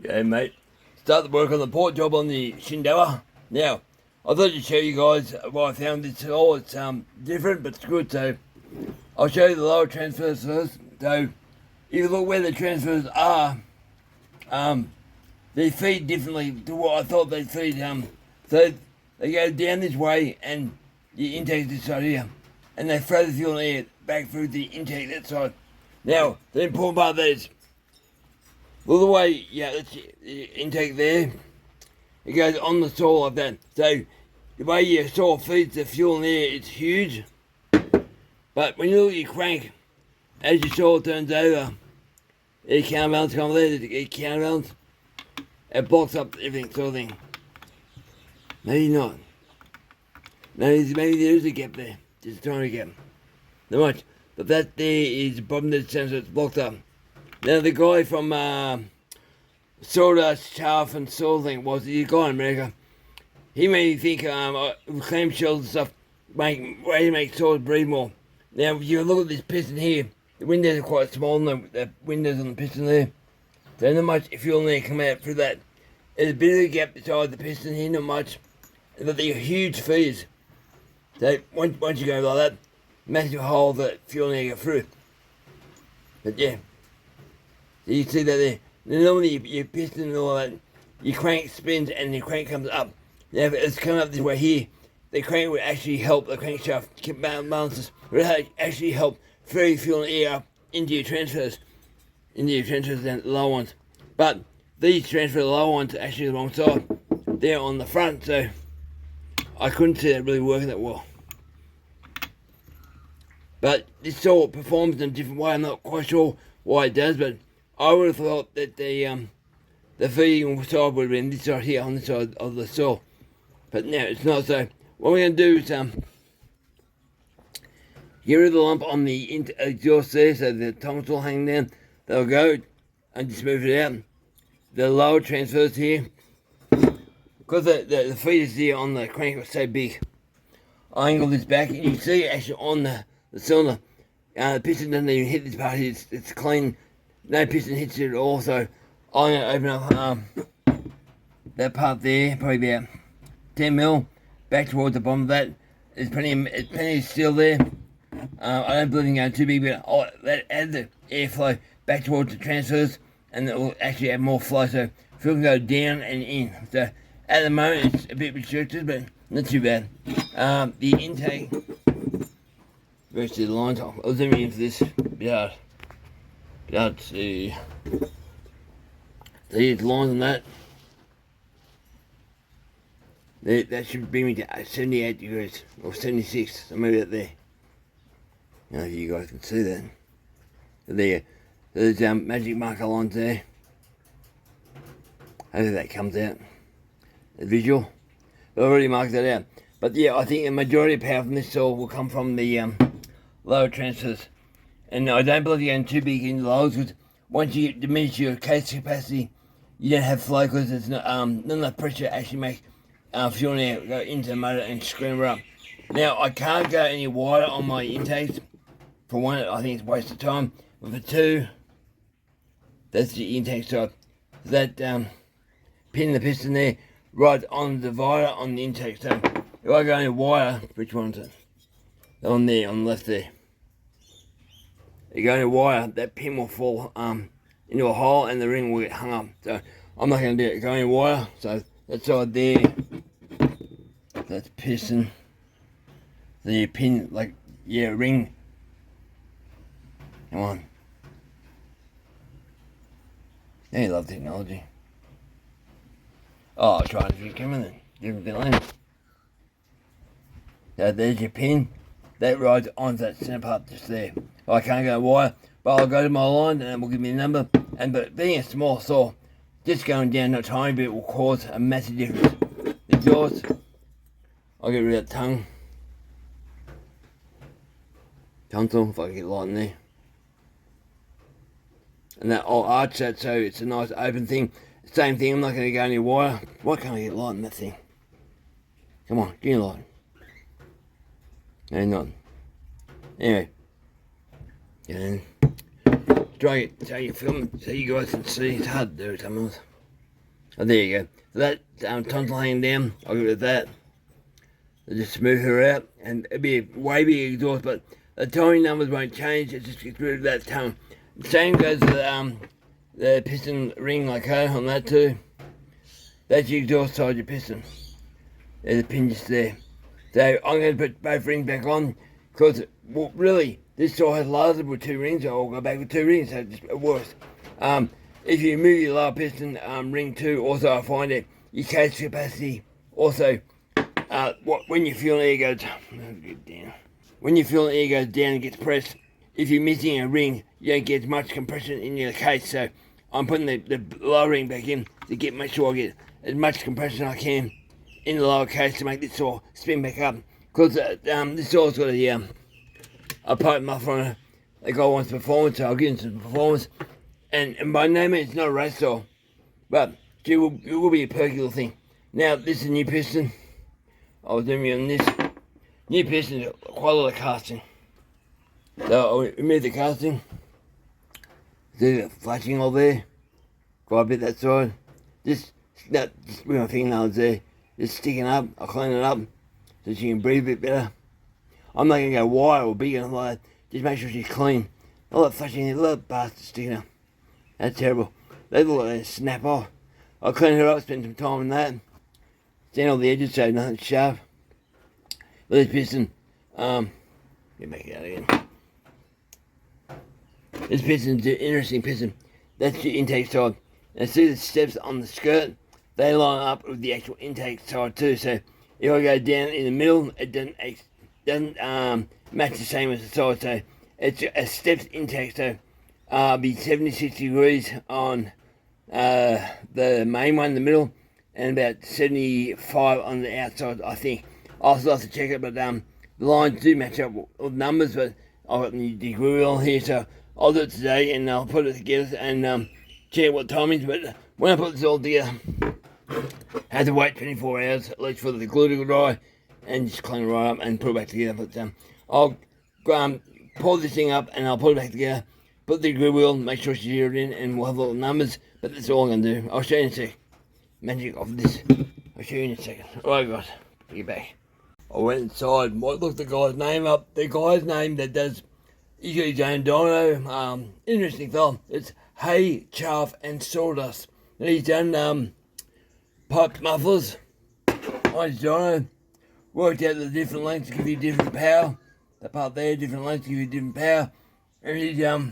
Yeah, mate. Start the work on the port job on the Shindaiwa. Now, I thought I'd show you guys what I found this all. It's different, but it's good. So, I'll show you the lower transfers first. So, if you look where the transfers are, they feed differently to what I thought they'd feed. So they go down this way, and the intake this side here, and they throw the fuel and air back through the intake that side. Now, the important part of that is, all the way, yeah, that's the intake there. It goes on the soil like that. So the way your soil feeds the fuel in there, it's huge. But when you look at your crank, as your soil turns over, the counterbalance comes there, the counterbalance, it blocks up everything, sort of thing. Maybe not. Maybe there is a gap there, just a tiny gap. Not much. But that there is the problem that it's blocked up. Now the guy from Sawdust, Chaff and Soil thing was the guy in America. He made me think clamshells and stuff make soils breathe more. Now if you look at this piston here, the windows are quite small, the windows on the piston there. So not much fuel in there come out through that. There's a bit of a gap beside the piston here, not much. But they're huge feeds. So once you go like that, massive hole that fuel in there go through. But yeah. So you see that there. Normally your piston and all that, your crank spins and your crank comes up. Now if it's coming up this way here, the crank would actually help the crankshaft keep balances. It would actually help throw fuel and air up into your transfers and the low ones. But these transfer the low ones actually the wrong side. They're on the front, so I couldn't see that really working that well. But this soil performs in a different way. I'm not quite sure why it does, but I would have thought that the feeding side would have been this side here on this side of the soil. But no, it's not. So what we're going to do is get rid of the lump on the exhaust there, so the tongue's all hanging down. They'll go and just move it out. The lower transfers here, because the feeders here on the crank are so big, I angle this back and you see actually on the cylinder, the piston doesn't even hit this part here, it's clean, no piston hits it at all. So I'm going to open up that part there, probably about 10 mil, back towards the bottom of that. There's plenty of steel there. I don't believe in going too big, but I'll add the airflow back towards the transfers, and it will actually add more flow, so fuel can go down and in. So at the moment it's a bit restricted, but not too bad. The intake, virtually the lines, I'll zoom in for this, be hard to see. These lines on that, that should bring me to 78 degrees, or 76, so maybe that there. I don't know if you guys can see that. So there, there's magic marker lines there. Hopefully that comes out, the visual. But I've already marked that out. But yeah, I think the majority of power from this soil will come from the lower transfers. And I don't believe you're going too big in the lowers, because once you diminish your case capacity, you don't have flow, because there's not enough pressure to actually make fuel and air go into the motor and scream her up. Now, I can't go any wider on my intakes. For one, I think it's a waste of time. But for two, that's the intake side. That pin the piston there right on the divider on the intake. So if I go any wider, which one's it? On there, on the left there. If you go any wider, that pin will fall into a hole and the ring will get hung up. So I'm not going to do it. Go any wider. So that side there, that's piston. The pin, like, yeah, ring. Come on. They love technology. Oh, I'll try and drink him in it. Different lane. So there's your pin. That rides onto that centre part just there. I can't go wire, but I'll go to my line and it will give me a number. But being a small saw, just going down a tiny bit will cause a massive difference. The jaws, I'll get rid of that tongue. Tonsil, if I can get light in there. And that I'll arch that so it's a nice open thing. Same thing, I'm not going to go any wider. Why can't I get light in that thing? Come on, give me light. No, not. Anyway. And try it so you film it so you guys can see. It's hard to do sometimes. Oh, there you go. So that tonsil hanging down, I'll get rid of that. I'll just smooth her out, and it'll be a way big exhaust, but the timing numbers won't change. It just gets rid of that tone. Same goes to the piston ring like on that too. That's the exhaust side of your piston. There's a pin just there. So I'm going to put both rings back on because, well, really, this saw has lasted with 2 rings, so I'll go back with 2 rings, so it works. If you move your lower piston ring too, also I find that your case capacity also, when you feel air goes down, when you feel air goes down and gets pressed, if you're missing a ring, you don't get as much compression in your case. So I'm putting the lower ring back in to make sure I get as much compression as I can in the lower case to make this saw spin back up. Because this saw's got a pipe muffler on it. The guy wants performance, so I'll give him some performance. And by no means it's not a race saw, but it will be a perky little thing. Now this is a new piston. I was doing on this. New piston, quite a lot of casting. So I'll remove the casting. See the flashing all there. Quite a bit that side. Just with my fingernails there. Just sticking up. I'll clean it up so she can breathe a bit better. I'm not going to go wide or big and like that. Just make sure she's clean. All that flashing there, little bastard sticking up. That's terrible. They look like they snap off. I'll clean her up, spend some time on that. Stand all the edges so nothing's sharp. But this piston, let me make it out again. This piston's an interesting piston. That's the intake side. And see the steps on the skirt? They line up with the actual intake side too. So if I go down in the middle, it doesn't match the same as the side. So it's a steps intake. So be 76 degrees on the main one in the middle, and about 75 on the outside, I think. I'll still have to check it, but the lines do match up with the numbers, but I've got the degree wheel here, so I'll do it today and I'll put it together and check what time it is. But when I put this all together, I had to wait 24 hours at least for the glue to dry and just clean it right up and put it back together. But I'll pull this thing up and I'll put it back together, put the degree wheel, make sure she's zeroed in, and we'll have all the numbers. But that's all I'm going to do. I'll show you in a sec. Magic of this. I'll show you in a second. Alright guys, get back. I went inside, looked the guy's name up. The guy's name that does, he's got his own dyno. Interesting fella. It's Hay, Chaff and Sawdust. And he's done piped mufflers on his dyno. Worked out the different lengths to give you different power. That part there, different lengths to give you different power. And he's a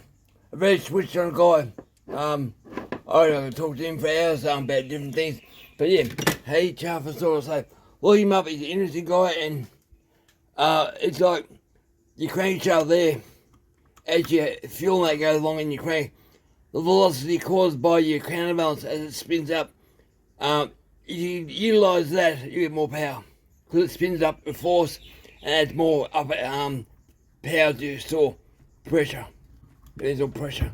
very switched on guy. I can talk to him for hours about different things. But yeah, Hay, Chaff and Sawdust. So look him up, he's an interesting guy, and it's like your crankshaft there, as your fuel that goes along in your crank, the velocity caused by your counterbalance as it spins up, if you utilise that, you get more power, because it spins up with force and adds more power to your saw pressure. There's all pressure.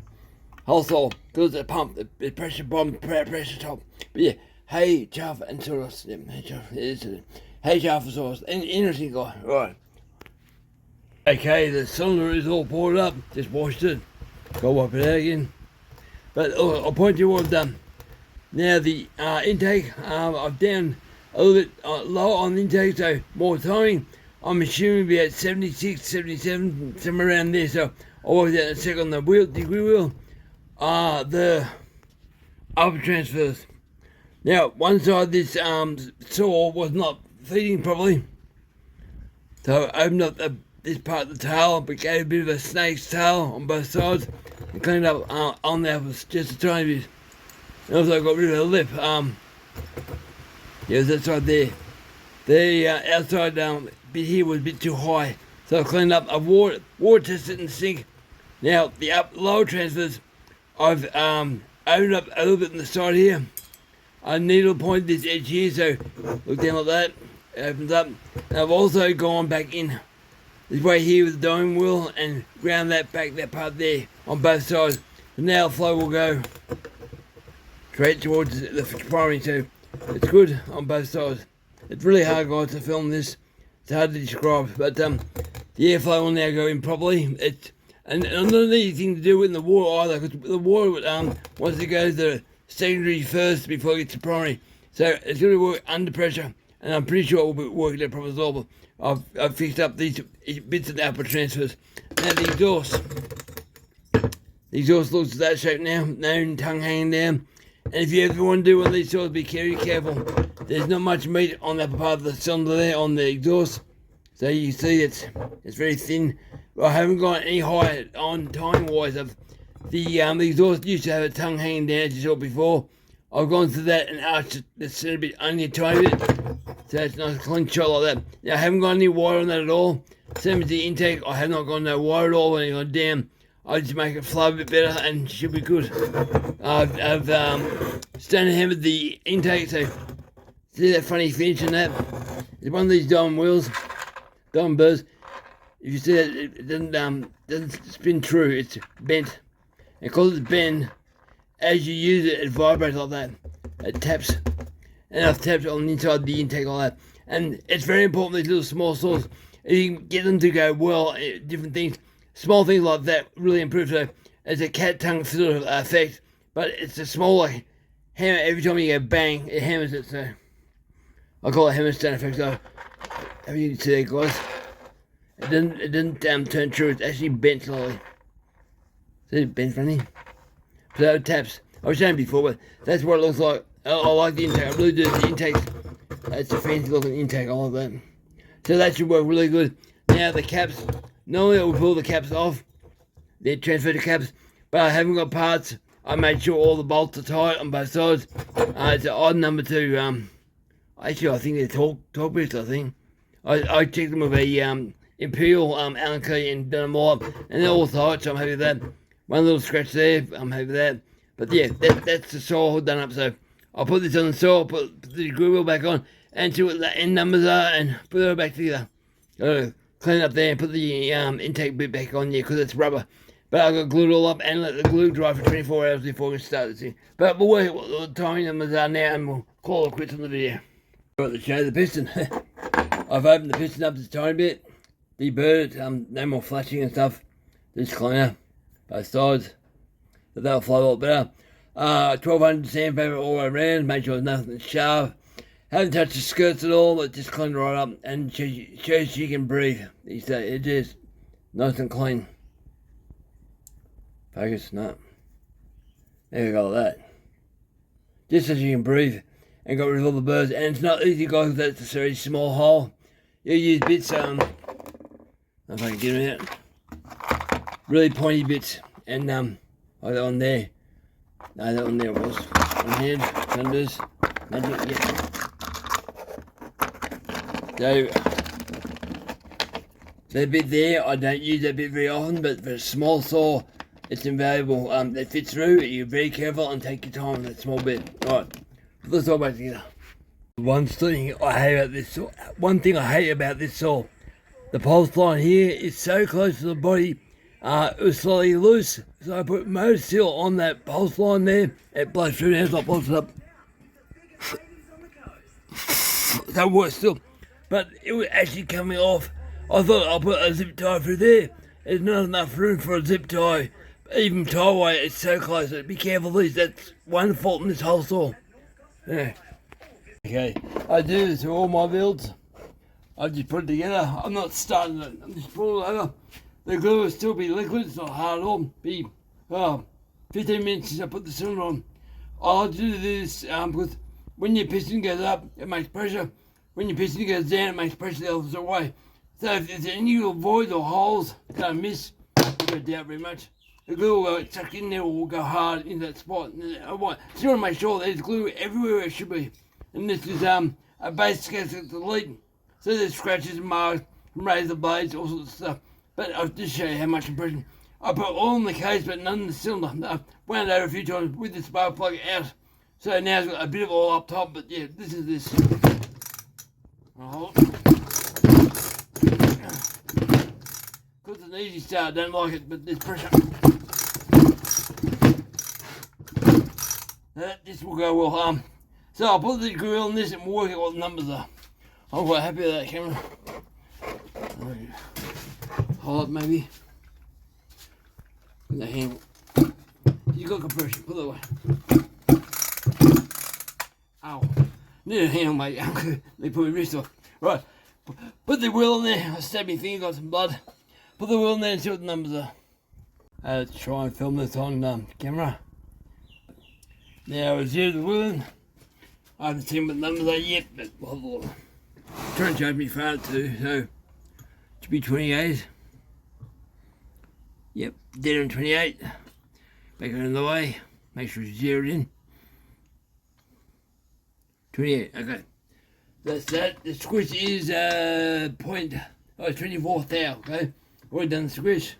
Also, because it's a pump, the pressure bottom, pressure top. But yeah, Hay, Chaff and Sawdust. Yeah, Hay, Chaff and Sawdust. Interesting guy. Right. Okay, the cylinder is all poured up. Just washed it. Go wipe it out again. But I'll point you what I've done. Now the intake, I've down a little bit lower on the intake, so more timing. I'm assuming about 76, 77, somewhere around there. So I'll work that in a sec on the degree wheel. The upper transfers. Now, one side this saw was not feeding properly, so I opened up this part of the tail, but gave a bit of a snake's tail on both sides, and cleaned up on there was just a tiny bit. And also I got rid of the lip. Yeah, that side there. The outside bit here was a bit too high, so I cleaned up. I water tested in the sink. Now the lower transfers, I've opened up a little bit on the side here. I needle point this edge here, so look down like that, it opens up. And I've also gone back in this way here with the dome wheel and ground that back, that part there, on both sides. And now the flow will go straight towards the primary, so it's good on both sides. It's really hard, guys, to film this. It's hard to describe, but the airflow will now go in properly. And not an easy thing to do in the water either, because the water, once it goes to secondary first before it gets to primary. So it's going to work under pressure, and I'm pretty sure it will be working that proper as well. But I've fixed up these bits of the output transfers. Now the exhaust looks that shape now, no tongue hanging down. And if you ever want to do one of these saws, be careful. There's not much meat on the upper part of the cylinder there on the exhaust. So you can see it's very thin. I haven't got any high on timing wise of the exhaust used to have a tongue hanging down, as you saw before. I've gone through that and arched the center bit only a tiny bit. So it's a nice clean shot like that. Now I haven't got any wire on that at all. Same as the intake, I have not got no wire at all when it goes down. I just make it flow a bit better and should be good. I've stone hammered the intake, so see that funny finish in that? It's one of these diamond wheels, diamond burrs. If you see that, it doesn't spin true, it's bent. And because it's bent, as you use it, it vibrates like that. It taps, and I've tapped on the inside of the intake like that. And it's very important, these little small saws, if you can get them to go well, different things, small things like that really improve. So it's a cat tongue sort of effect, but it's a smaller hammer. Every time you go bang, it hammers it. So I call it hammer stone effect. So have you see that, guys? It didn't turn true. It's actually bent slowly. See it bent funny. So it taps. I was saying before, but that's what it looks like. I like the intake. I really do. The intake. It's a fancy looking intake. I like that. So that should work really good. Now the caps. Normally I would pull the caps off. They're transfer caps, but I haven't got parts. I made sure all the bolts are tight on both sides. It's an odd number two. Actually, I think they're torque bits. I think I checked them with a Imperial Allen key and done them all up, and they're all tight. So I'm happy with that. One little scratch there. I'm happy with that. But yeah, that's the saw done up. So I'll put this on the saw, put the glue wheel back on, and see what the end numbers are, and put it all back together. Clean up there and put the intake bit back on there because it's rubber. But I've got glued all up and let the glue dry for 24 hours before we start this thing. But we'll work out what the timing numbers are now and we'll call it quits on the video. Got to show the piston. I've opened the piston up just a tiny bit, deburred it, no more flashing and stuff. Just cleaner, both sides. But that'll flow a lot better. 1200 sandpaper all around, make sure there's nothing sharp. Haven't touched the skirts at all, but just cleaned right up and shows she can breathe. It is nice and clean. Focus, no. There we go, like that. Just so she can breathe and got rid of all the burrs. And it's not easy, guys, because that's a very small hole. You use bits, I don't know if I can get them out. Really pointy bits. And like that one there. No, that one there was. One hand, thunders, magic, yeah. So, that bit there, I don't use that bit very often, but for a small saw, it's invaluable. That fits through, you're very careful and take your time on that small bit. Right, put this all back together. One thing I hate about this saw, the pulse line here is so close to the body, it was slightly loose, so I put motor seal on that pulse line there, it blows through now, so I pulse it up. That works still. But it was actually coming off. I thought I'll put a zip tie through there. There's not enough room for a zip tie. Even tie weight, it's so close. So be careful of these. That's one fault in this whole saw. Yeah. Okay, I do this to all my builds. I just put it together. I'm not starting it. I'm just pulling it over. The glue will still be liquid. It's not hard at all. Be 15 minutes since I put the cylinder on. I'll do this because when your piston goes up, it makes pressure. When your piston goes down, it makes pressure the other way. So if there's any little voids or holes that I miss, I don't doubt very much. The glue will go stuck in there or will go hard in that spot. I just want to make sure there's glue everywhere it should be. And this is a base case of the leak. So there's scratches and marks from razor blades, all sorts of stuff. But I'll just show you how much impression. I put all in the case but none in the cylinder. I've wound it over a few times with the spark plug out. So now it's got a bit of oil up top, but yeah, this is this. Because it's an easy start, don't like it, but there's pressure. This will go well. So I'll put the grill on this and we'll work out what the numbers are. I'm quite happy with that camera. Hold up maybe. The handle. You got compression, put it away. Need a hand on my they put my wrist off. Right. Put the wheel in there. I stabbed my finger, got some blood. Put the wheel in there and see what the numbers are. Let's try and film this on camera. Now it's here the wheel. I haven't seen what the numbers are yet, but we'll try and change my phone too, so it should be 28. Yep, dead on 28. Back on the way. Make sure it's zeroed in. 28, okay. That's that. The squish is 24 thou, okay? Already done the squish.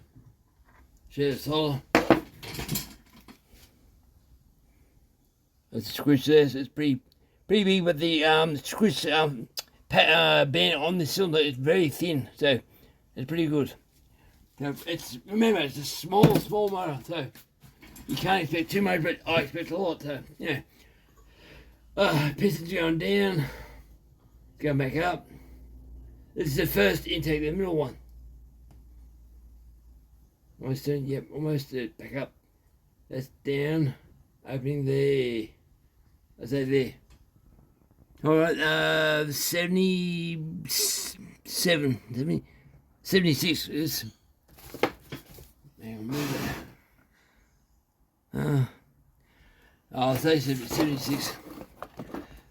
Share the solar. That's the squish there, so it's pretty big, but the squish band on the cylinder is very thin, so it's pretty good. So remember, it's a small motor, so you can't expect too much, but I expect a lot, so yeah. Pistons going down, going back up. This is the first intake, the middle one. Almost done, yep, almost back up. That's down, opening there. I say there. Alright, 76 is. Hang on, move that. I'll say 76.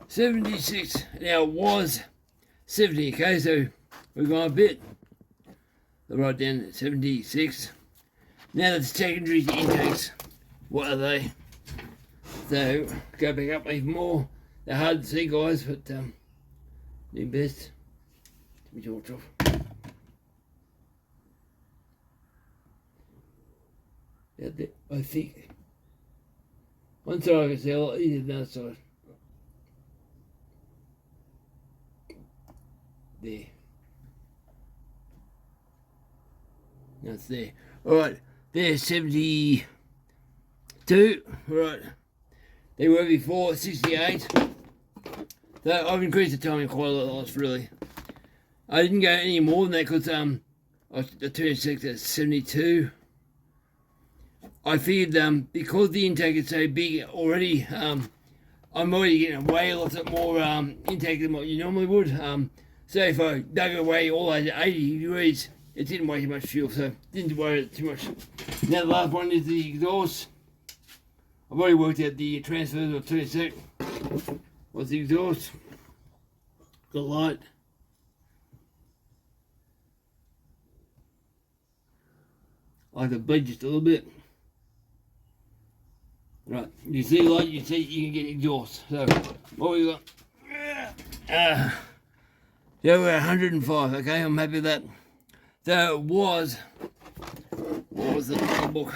76. Now it was 70, okay, so we've gone a bit. I'll write down 76. Now the secondary intakes, what are they? So, go back up even more. They're hard to see, guys, but do best. Let me torch off. Out there, I think. One side I can see a lot easier than the other side. There. That's there. Alright, there's 72. Right. They were before 68. So I've increased the timing quite a lot, really. I didn't go any more than that because I turned 6 at 72. I figured because the intake is so big already, I'm already getting way a lot more intake than what you normally would. So if I dug away all those 80 degrees, it didn't waste much fuel, so didn't worry about it too much. Now the last one is the exhaust. I've already worked out the transfers of 2 sec. What's the exhaust? The light. I like to bleed just a little bit. Right, you see light, you can get exhaust. So, what we got? So we're 105, okay, I'm happy with that. So it was, what was the book?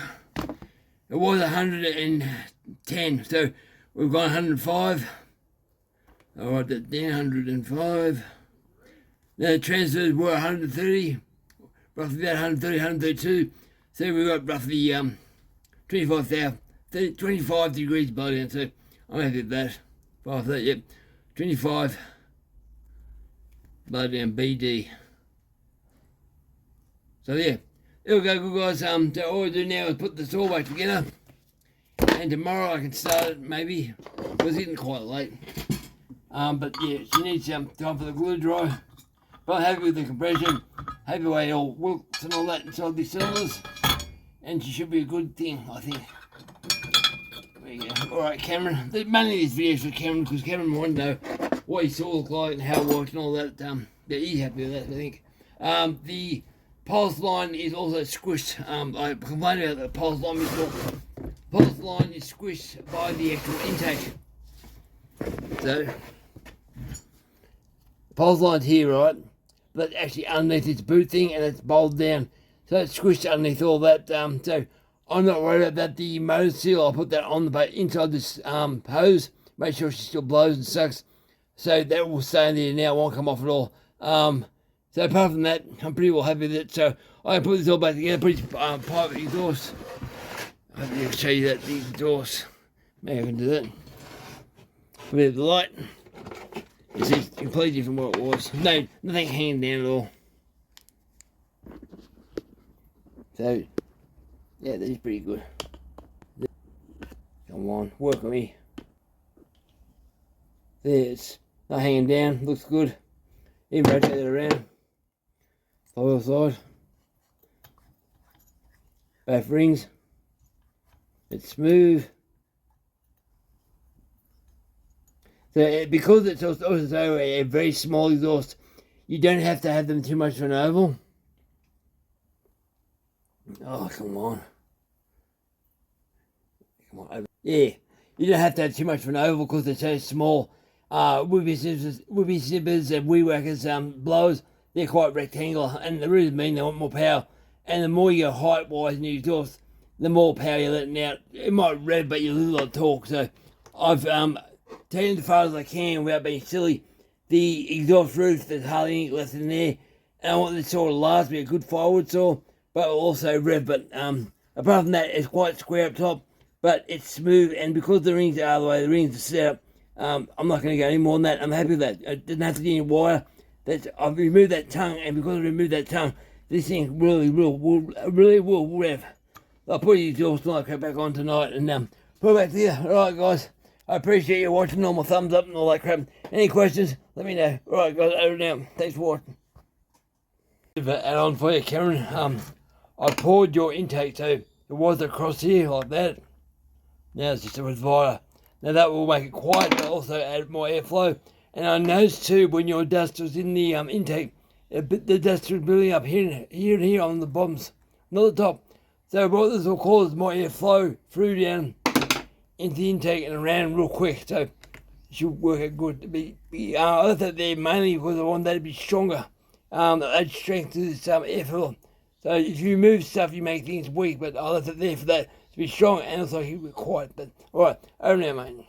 It was 110, so we've got 105. I'll write that down, 105. Now the transfers were 130, roughly about 130, 132. So we've got roughly 25 degrees blow down, so I'm happy with that. 5 that, yep. 25 blow down BD. So yeah, it'll go good, guys. So all I do now is put this all back together, and tomorrow I can start it maybe. It was getting quite late. But yeah, she needs some time for the glue to dry. But I'm happy with the compression, happy the way it all works and all that inside the cylinders, and she should be a good thing, I think. There you go. Alright, Cameron. Mainly this video is for Cameron, because Cameron wanted to know what he saw look like and how it worked and all that. Yeah, he's happy with that, I think. The pulse line is also squished. I complained about the pulse line before. Pulse line is squished by the actual intake. So, the pulse line's here, right? But actually underneath this boot thing, and it's bolted down. So it's squished underneath all that. So I'm not worried about that. The motor seal, I'll put that on the inside this hose. Make sure she still blows and sucks. So that will stay in there now, it won't come off at all. So apart from that, I'm pretty well happy with it. So I can put this all back together, put this pipe exhaust. I can show you that, the exhaust. Maybe I can do that. Put it the light. It's completely different what it was. No, nothing hanging down at all. So, yeah, that is pretty good. Come on, work on me. There's not hanging down, looks good. Even rotate it around, side by side. Both rings, it's smooth. So because it's also a very small exhaust, you don't have to have them too much of an oval. Oh, come on. Yeah, you don't have to have too much of an oval because they're so small. Would-be zippers and weed whackers, blowers, they're quite rectangular, and the reason being they want more power. And the more you go height-wise in your exhaust, the more power you're letting out. It might rev, but you lose a lot of torque. So I've taken it as far as I can without being silly. The exhaust roof, there's hardly any left in there, and I want this saw to last me a good firewood saw, but also rev. But apart from that, it's quite square up top, but it's smooth, and because the rings are the way the rings are set up, I'm not going to go any more than that. I'm happy with that. It didn't have to get any wire. I've removed that tongue, and because I removed that tongue, this thing really will rev. I'll put the exhaust mic back on tonight and put it back there. Alright guys, I appreciate you watching, all my thumbs up and all that crap. Any questions, let me know. Alright guys, over now. Thanks for watching. Add on for you, Cameron. I poured your intake so it was across here like that. Now it's just a divider. Now that will make it quiet, but also add more airflow. And I noticed too, when your dust was in the intake, the dust was building up here and here on the bottoms, not the top. So what this will cause more airflow through down into the intake and around real quick. So it should work out good. I left that there mainly because I want that to be stronger. Add strength to this airflow. So if you move stuff, you make things weak. But I left it there for that to be strong and also keep it quiet. But alright, over now, mate.